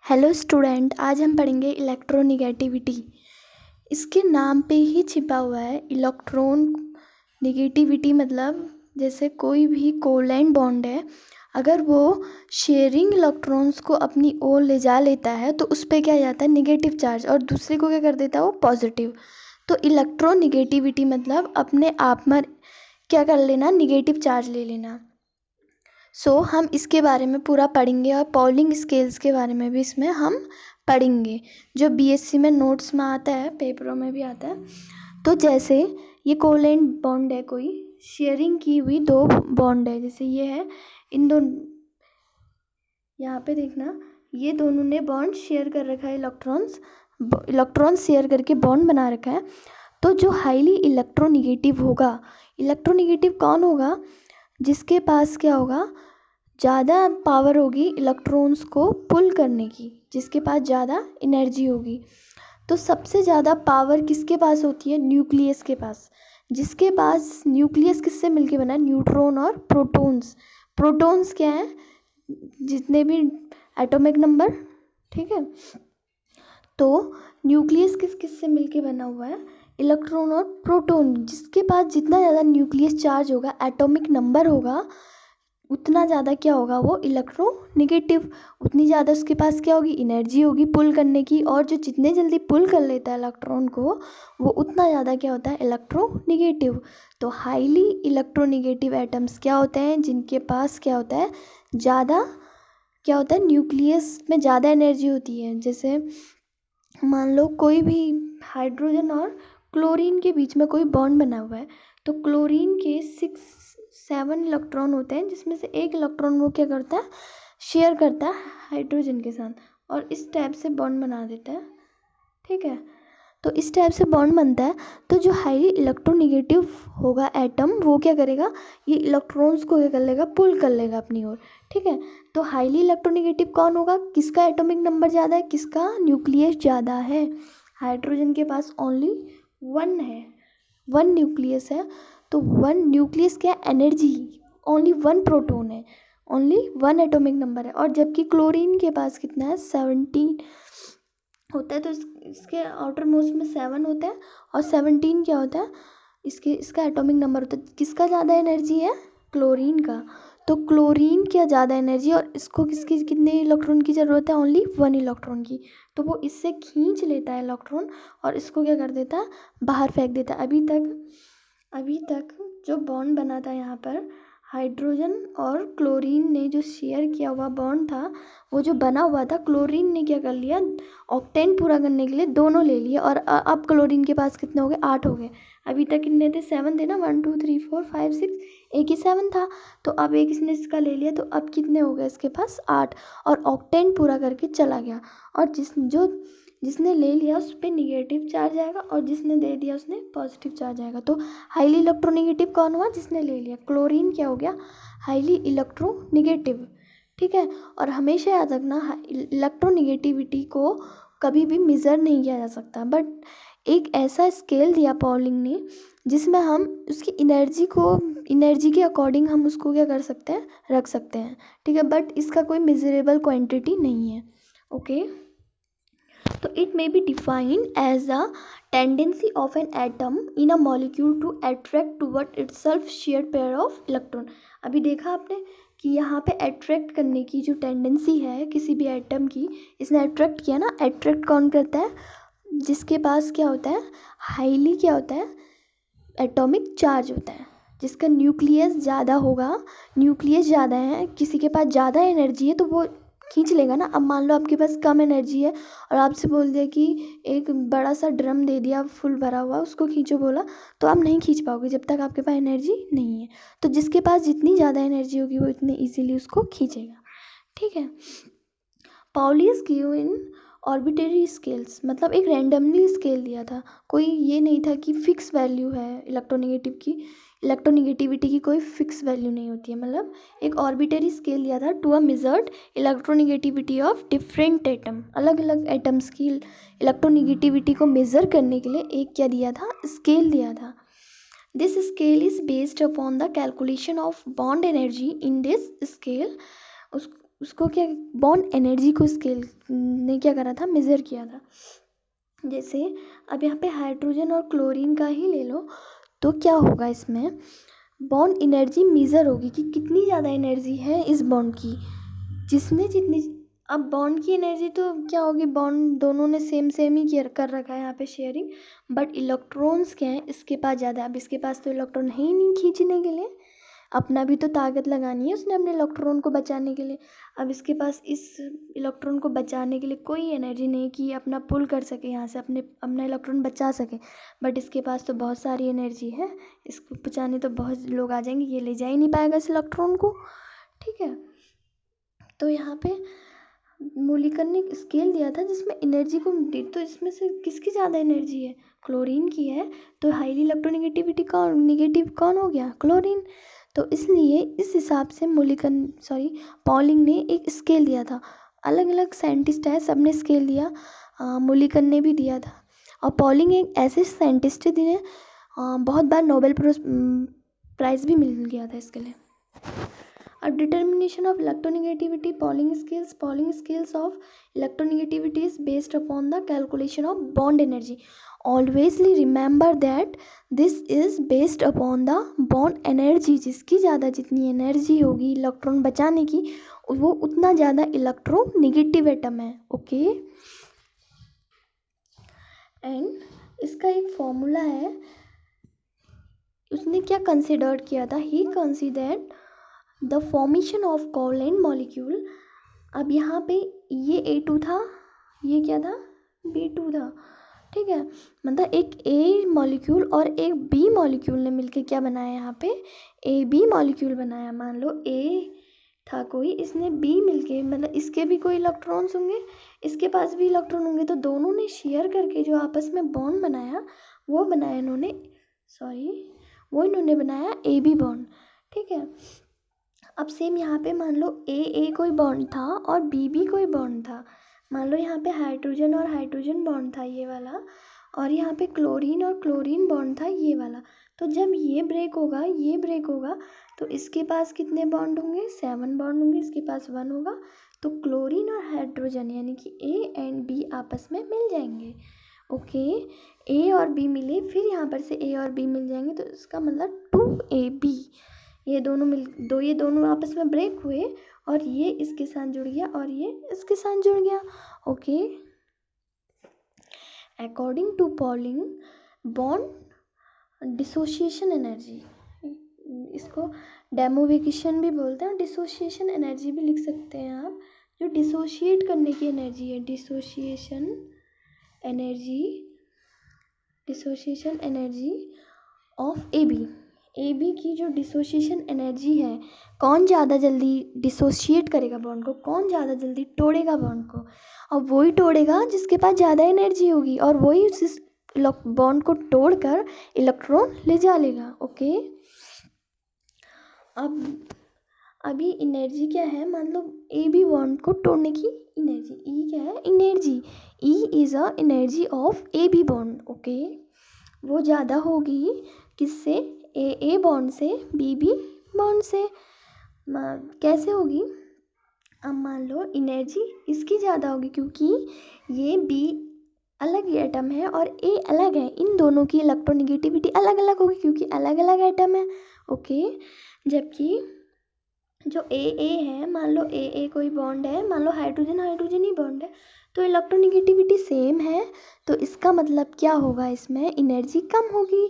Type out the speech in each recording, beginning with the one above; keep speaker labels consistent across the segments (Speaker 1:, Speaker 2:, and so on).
Speaker 1: Hello student, आज हम पढ़ेंगे इलेक्ट्रोनिगेटिविटी। इसके नाम पे ही छिपा हुआ है इलेक्ट्रॉन निगेटिविटी। मतलब जैसे कोई भी कोवलेंट बॉन्ड है, अगर वो शेयरिंग इलेक्ट्रॉन्स को अपनी ओर ले जा लेता है तो उस पर क्या जाता है, निगेटिव चार्ज, और दूसरे को क्या कर देता है, वो पॉजिटिव। तो इलेक्ट्रोनिगेटिविटी मतलब अपने आप में क्या कर लेना, निगेटिव चार्ज ले लेना। हम इसके बारे में पूरा पढ़ेंगे और पॉलिंग स्केल्स के बारे में भी इसमें हम पढ़ेंगे, जो बीएससी में नोट्स में आता है, पेपरों में भी आता है। तो जैसे ये कोवलेंट बॉन्ड है, कोई शेयरिंग की हुई दो बॉन्ड है, जैसे ये है, इन दोनों, यहाँ पे देखना, ये दोनों ने बॉन्ड शेयर कर रखा है, इलेक्ट्रॉन शेयर करके बॉन्ड बना रखा है। तो जो हाईली इलेक्ट्रोनिगेटिव होगा, इलेक्ट्रोनिगेटिव कौन होगा, जिसके पास क्या होगा, ज़्यादा पावर होगी इलेक्ट्रॉन्स को पुल करने की, जिसके पास ज़्यादा एनर्जी होगी। तो सबसे ज़्यादा पावर किसके पास होती है, न्यूक्लियस के पास। जिसके पास न्यूक्लियस किससे मिलके बना है, न्यूट्रॉन और प्रोटॉन्स। प्रोटॉन्स क्या है, जितने भी एटॉमिक नंबर, ठीक है। तो न्यूक्लियस किस किस से मिलके बना हुआ है, इलेक्ट्रॉन और प्रोटॉन। जिसके पास जितना ज़्यादा न्यूक्लियस चार्ज होगा, एटॉमिक नंबर होगा, उतना ज़्यादा क्या होगा, वो इलेक्ट्रोनिगेटिव। उतनी ज़्यादा उसके पास क्या होगी, एनर्जी होगी पुल करने की। और जो जितने जल्दी पुल कर लेता है इलेक्ट्रॉन को, वो उतना ज़्यादा क्या होता है, इलेक्ट्रोनिगेटिव। तो हाईली इलेक्ट्रोनिगेटिव एटम्स क्या होते हैं, जिनके पास क्या होता है, ज़्यादा क्या होता है, न्यूक्लियस में ज़्यादा एनर्जी होती है। जैसे मान लो कोई भी हाइड्रोजन और क्लोरीन के बीच में कोई बॉन्ड बना हुआ है, तो क्लोरीन के 7 इलेक्ट्रॉन होते हैं, जिसमें से एक इलेक्ट्रॉन वो क्या करता है, शेयर करता है हाइड्रोजन के साथ, और इस टाइप से बॉन्ड बना देता है, ठीक है। तो इस टाइप से बॉन्ड बनता है। तो जो हाईली इलेक्ट्रोनिगेटिव होगा एटम, वो क्या करेगा, ये इलेक्ट्रॉन्स को क्या कर लेगा, पुल कर लेगा अपनी ओर, ठीक है। तो हाईली इलेक्ट्रोनिगेटिव कौन होगा, किसका एटॉमिक नंबर ज़्यादा है, किसका न्यूक्लियस ज़्यादा है। हाइड्रोजन के पास ओनली 1 है, 1 न्यूक्लियस है। तो 1 न्यूक्लियस क्या, एनर्जी, ओनली 1 प्रोटॉन है, ओनली 1 एटॉमिक नंबर है। और जबकि क्लोरीन के पास कितना है, 17 होता है। तो इसके आउटर मोस्ट में 7 होता है, और 17 क्या होता है, इसका एटॉमिक नंबर होता है। किसका ज़्यादा एनर्जी है, क्लोरीन का। तो क्लोरीन क्या ज़्यादा एनर्जी, और इसको किसकी कितने इलेक्ट्रॉन की ज़रूरत है, ओनली 1 इलेक्ट्रॉन की। तो वो इससे खींच लेता है इलेक्ट्रॉन, और इसको क्या कर देता है, बाहर फेंक देता है। अभी तक जो बॉन्ड बना था यहाँ पर, हाइड्रोजन और क्लोरीन ने जो शेयर किया हुआ बॉन्ड था, वो जो बना हुआ था, क्लोरीन ने क्या कर लिया, ऑक्टेन पूरा करने के लिए दोनों ले लिए। और अब क्लोरीन के पास कितने हो गए, 8 हो गए। अभी तक कितने थे, 7 थे ना, 1 2 3 4 5 6, एक ही 7 था। तो अब एक इसने इसका ले लिया, तो अब कितने हो गए इसके पास, 8। और ऑक्टेन पूरा करके चला गया। और जिसने ले लिया उस पर निगेटिव चार्ज आएगा, और जिसने दे दिया उसने पॉजिटिव चार्ज आएगा। तो हाईली इलेक्ट्रोनिगेटिव कौन हुआ, जिसने ले लिया, क्लोरीन क्या हो गया, हाईली इलेक्ट्रोनिगेटिव, ठीक है। और हमेशा याद रखना, इलेक्ट्रोनिगेटिविटी को कभी भी मेज़र नहीं किया जा सकता, बट एक ऐसा स्केल दिया पॉलिंग ने, जिसमें हम उसकी एनर्जी के अकॉर्डिंग हम उसको क्या कर सकते हैं, रख सकते हैं, ठीक है। बट इसका कोई मेजरेबल क्वांटिटी नहीं है, ओके। तो it may be defined as a tendency of an atom in a molecule to attract toward itself shared pair of electron। अभी देखा आपने कि यहाँ पे अट्रैक्ट करने की जो टेंडेंसी है किसी भी एटम की, इसने अट्रैक्ट किया ना। अट्रैक्ट कौन करता है, जिसके पास क्या होता है, हाईली क्या होता है, एटॉमिक चार्ज होता है, जिसका न्यूक्लियस ज़्यादा होगा, न्यूक्लियस ज़्यादा है, किसी के पास ज़्यादा एनर्जी है, तो वो खींच लेगा ना। अब मान लो आपके पास कम एनर्जी है, और आपसे बोल दिया कि एक बड़ा सा ड्रम दे दिया फुल भरा हुआ, उसको खींचो बोला, तो आप नहीं खींच पाओगे जब तक आपके पास एनर्जी नहीं है। तो जिसके पास जितनी ज़्यादा एनर्जी होगी, वो इतनी ईजीली उसको खींचेगा, ठीक है। Pauli is given arbitrary scales, मतलब एक रैंडमली स्केल दिया था, कोई ये नहीं था कि फिक्स वैल्यू है इलेक्ट्रोनिगेटिविटी की कोई फिक्स वैल्यू नहीं होती है। मतलब एक ऑर्बिटरी स्केल दिया था to a measured electronegativity of different atom, अलग अलग एटम्स की इलेक्ट्रोनिगेटिविटी को मेज़र करने के लिए एक क्या दिया था, स्केल दिया था। This scale is based upon the calculation of bond energy in this scale. उसको क्या, बॉन्ड एनर्जी को स्केल ने क्या करा था, मेज़र किया था। जैसे अब यहाँ पे हाइड्रोजन और क्लोरीन का ही ले लो, तो क्या होगा इसमें, बॉन्ड एनर्जी मेज़र होगी कि कितनी ज़्यादा एनर्जी है इस बॉन्ड की, जिसने जितनी, अब बॉन्ड की एनर्जी तो क्या होगी, बॉन्ड दोनों ने सेम ही कर रखा है यहाँ पे शेयरिंग, बट इलेक्ट्रॉन्स क्या है इसके पास ज़्यादा। अब इसके पास तो इलेक्ट्रॉन है ही नहीं खींचने के लिए, अपना भी तो ताकत लगानी है उसने अपने इलेक्ट्रॉन को बचाने के लिए। अब इसके पास इस इलेक्ट्रॉन को बचाने के लिए कोई एनर्जी नहीं कि अपना पुल कर सके यहाँ से, अपना इलेक्ट्रॉन बचा सके, बट इसके पास तो बहुत सारी एनर्जी है, इसको बचाने तो बहुत लोग आ जाएंगे, ये ले जा ही नहीं पाएगा इस इलेक्ट्रॉन को। ठीक है, तो यहाँ पे मूलिकन ने स्केल दिया था जिसमें एनर्जी को, तो इसमें से किसकी ज़्यादा एनर्जी है, क्लोरीन की है, तो हाईली इलेक्ट्रोनेगेटिविटी कौन, निगेटिव कौन हो गया, क्लोरीन। तो इसलिए इस हिसाब से पॉलिंग ने एक स्केल दिया था। अलग अलग साइंटिस्ट है, सब ने स्केल दिया, मूलिकन ने भी दिया था। और पॉलिंग एक ऐसे साइंटिस्ट है जिन्हें बहुत बार नोबेल प्राइज़ भी मिल गया था इसके लिए। अब determination of electronegativity, polling scales of electronegativity is based upon the calculation of bond energy. Always remember that this is based upon the bond energy. जिसकी ज़्यादा जितनी एनर्जी होगी इलेक्ट्रॉन बचाने की, वो उतना ज़्यादा इलेक्ट्रोनेगेटिव एटम है। ओके, एंड इसका एक फॉर्मूला है, उसने क्या कंसिडर किया था, he considered the formation of covalent molecule. अब यहाँ पे ये A2 था, ये क्या था, B2 था। ठीक है, मतलब एक A मॉलिक्यूल और एक B मॉलिक्यूल ने मिलके क्या बनाया, यहाँ पे AB मॉलिक्यूल बनाया। मान लो A था कोई, इसने B मिलके, मतलब इसके भी कोई इलेक्ट्रॉन्स होंगे, इसके पास भी इलेक्ट्रॉन होंगे, तो दोनों ने शेयर करके जो आपस में बॉन्ड बनाया, वो बनाया इन्होंने, इन्होंने बनाया AB बॉन्ड। ठीक है, अब सेम यहाँ पे मान लो ए कोई बॉन्ड था और बी कोई बॉन्ड था। मान लो यहाँ पे हाइड्रोजन और हाइड्रोजन बॉन्ड था ये वाला, और यहाँ पे क्लोरीन और क्लोरीन बॉन्ड था ये वाला। तो जब ये ब्रेक होगा तो इसके पास कितने बॉन्ड होंगे, 7 बॉन्ड होंगे, इसके पास 1 होगा। तो क्लोरीन और हाइड्रोजन यानी कि ए एंड बी आपस में मिल जाएंगे। ओके, ए और बी मिले, फिर यहाँ पर से ए और बी मिल जाएंगे, तो इसका मतलब 2AB। ये दोनों आपस में ब्रेक हुए, और ये इसके साथ जुड़ गया और ये इसके साथ जुड़ गया। Okay, according to Pauling bond dissociation energy, इसको डेमोवेकेशन भी बोलते हैं और डिसोसिएशन एनर्जी भी लिख सकते हैं आप। जो डिसोशिएट करने की एनर्जी है, डिसोसिएशन एनर्जी ऑफ AB की जो डिसोसिएशन एनर्जी है, कौन ज़्यादा जल्दी डिसोशिएट करेगा बॉन्ड को, कौन ज़्यादा जल्दी तोड़ेगा बॉन्ड को, और वही तोड़ेगा जिसके पास ज़्यादा एनर्जी होगी, और वही उस बॉन्ड को तोड़कर इलेक्ट्रॉन ले जा लेगा। ओके, अब अभी एनर्जी क्या है, मान लो AB बॉन्ड को तोड़ने की एनर्जी, E क्या है, energy, E is a energy of AB bond. Okay, वो ज़्यादा होगी किससे, AA बॉन्ड से BB बॉन्ड से। कैसे होगी, अब मान लो एनर्जी इसकी ज़्यादा होगी क्योंकि ये B अलग एटम है और A अलग है, इन दोनों की इलेक्ट्रोनेगेटिविटी अलग अलग होगी क्योंकि अलग अलग एटम है। ओके, जबकि जो AA है, मान लो AA कोई बॉन्ड है, मान लो हाइड्रोजन ही बॉन्ड है, तो इलेक्ट्रोनेगेटिविटी सेम है, तो इसका मतलब क्या होगा, इसमें एनर्जी कम होगी,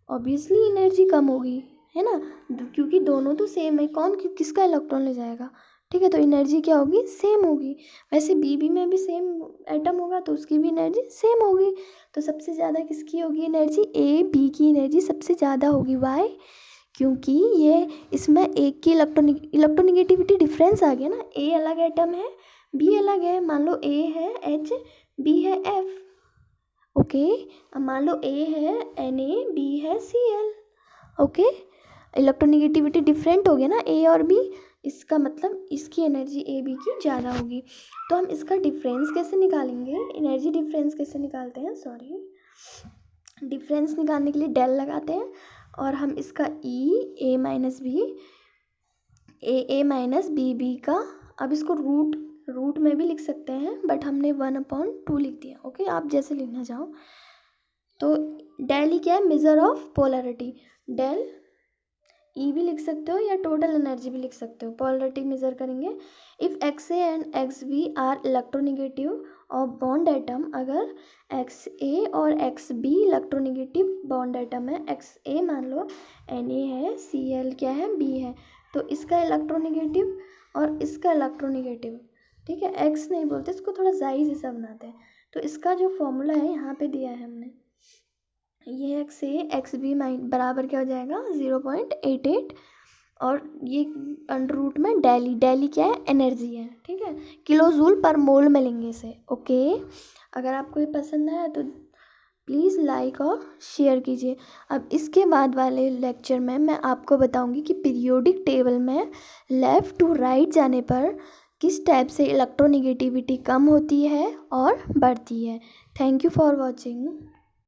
Speaker 1: ऑब्वियसली एनर्जी कम होगी, है ना, क्योंकि दोनों तो सेम है, कौन किसका इलेक्ट्रॉन ले जाएगा। ठीक है, तो एनर्जी क्या होगी, सेम होगी। वैसे BB में भी सेम एटम होगा तो उसकी भी एनर्जी सेम होगी। तो सबसे ज़्यादा किसकी होगी एनर्जी, AB की एनर्जी सबसे ज़्यादा होगी। वाई, क्योंकि ये इसमें एक की इलेक्ट्रोनेगेटिविटी डिफरेंस आ गया ना, A अलग एटम है, B अलग है। मान लो A है H, B है F। ओके, अब मान लो A है Na, B है Cl। ओके, इलेक्ट्रोनेगेटिविटी डिफरेंट हो गया ना A और B, इसका मतलब इसकी एनर्जी AB की ज़्यादा होगी। तो हम इसका डिफरेंस कैसे निकालेंगे, एनर्जी डिफरेंस कैसे निकालते हैं, डिफरेंस निकालने के लिए डेल लगाते हैं, और हम इसका A माइनस BB का अब इसको रूट में भी लिख सकते हैं, बट हमने 1/2 लिख दिया। ओके, आप जैसे लिखना चाहो। तो डेल ई क्या है, measure of polarity. Del E भी लिख सकते हो या टोटल एनर्जी भी लिख सकते हो, पोलैरिटी मेजर करेंगे। If X A and X B are electronegative of bond atom, अगर एक्स ए और X B electronegative bond atom है, एक्स ए मान लो एन ए है, सी एल क्या है, बी है, तो इसका इलेक्ट्रोनिगेटिव और इसका इलेक्ट्रोनिगेटिव, ठीक है, एक्स नहीं बोलते इसको, थोड़ा जायज़ हिस्सा बनाते हैं। तो इसका जो फॉर्मूला है यहाँ पे दिया है हमने, ये एक्स ए एक्स बी बराबर क्या हो जाएगा 0.88, और ये अंडर रूट में डेली क्या है, एनर्जी है, ठीक है, किलो जूल पर मोल में लेंगे इसे। ओके, अगर आपको ये पसंद आया तो प्लीज़ लाइक और शेयर कीजिए। अब इसके बाद वाले लेक्चर में मैं आपको बताऊंगी कि पीरियोडिक टेबल में लेफ़्ट टू राइट जाने पर किस टाइप से इलेक्ट्रोनिगेटिविटी कम होती है और बढ़ती है। Thank you for watching.